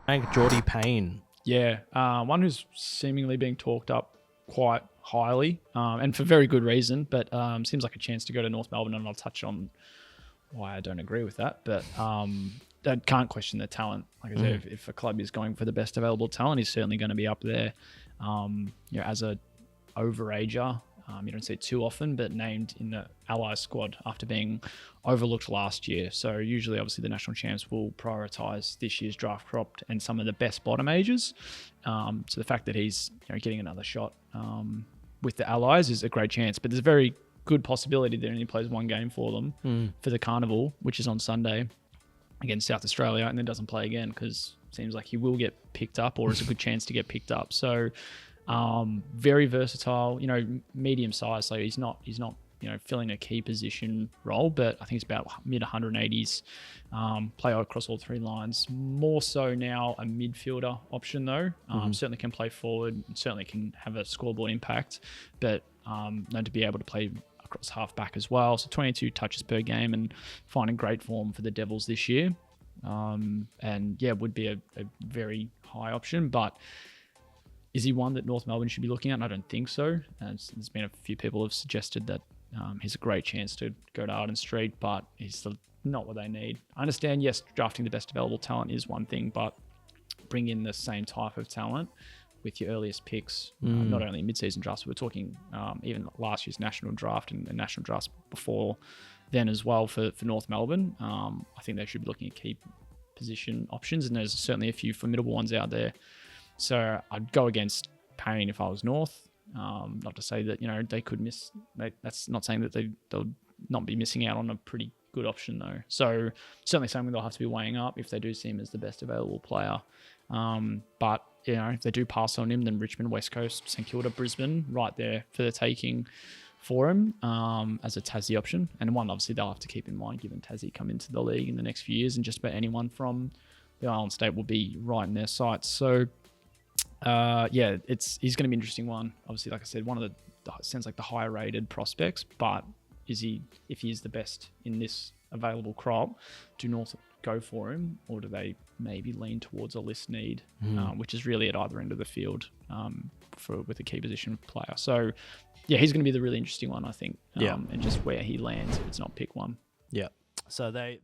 Rank Geordie Payne. Yeah, one who's seemingly being talked up quite highly, and for very good reason, but seems like a chance to go to North Melbourne, and I'll touch on why I don't agree with that. But I can't question the talent. Like I said, if a club is going for the best available talent, he's certainly going to be up there. As a overager, you don't see it too often, but named in the Allies squad after being overlooked last year. So usually, obviously, the national champs will prioritise this year's draft crop and some of the best bottom ages. So the fact that he's getting another shot with the Allies is a great chance. But there's a very good possibility that he only plays one game for them for the Carnival, which is on Sunday against South Australia, and then doesn't play again because it seems like he will get picked up, or is a good chance to get picked up. So very versatile, medium size. So he's not filling a key position role, but I think it's about mid 180s. Play across all three lines. More so now a midfielder option though. Certainly can play forward. Certainly can have a scoreboard impact, but known to be able to play across half back as well. So 22 touches per game and finding great form for the Devils this year. Would be a very high option, but is he one that North Melbourne should be looking at? And I don't think so. There's been a few people who have suggested that he's a great chance to go to Arden Street, but he's still not what they need. I understand, yes, drafting the best available talent is one thing, but bring in the same type of talent with your earliest picks, not only mid-season drafts, but we're talking even last year's national draft and national drafts before then as well for North Melbourne. I think they should be looking at key position options, and there's certainly a few formidable ones out there. So I'd go against Payne if I was North. Not to say that they could miss. That's not saying that they'll not be missing out on a pretty good option though. So certainly something they'll have to be weighing up if they do see him as the best available player. But if they do pass on him, then Richmond, West Coast, St Kilda, Brisbane, right there for the taking for him as a Tassie option, and one obviously they'll have to keep in mind given Tassie come into the league in the next few years, and just about anyone from the Island State will be right in their sights. So. He's going to be an interesting one. Obviously, like I said, one of the sounds like the higher rated prospects, but if he is the best in this available crop, do North go for him, or do they maybe lean towards a list need, which is really at either end of the field with a key position player. So he's going to be the really interesting one, I think. And just where he lands if it's not pick one. Yeah. So they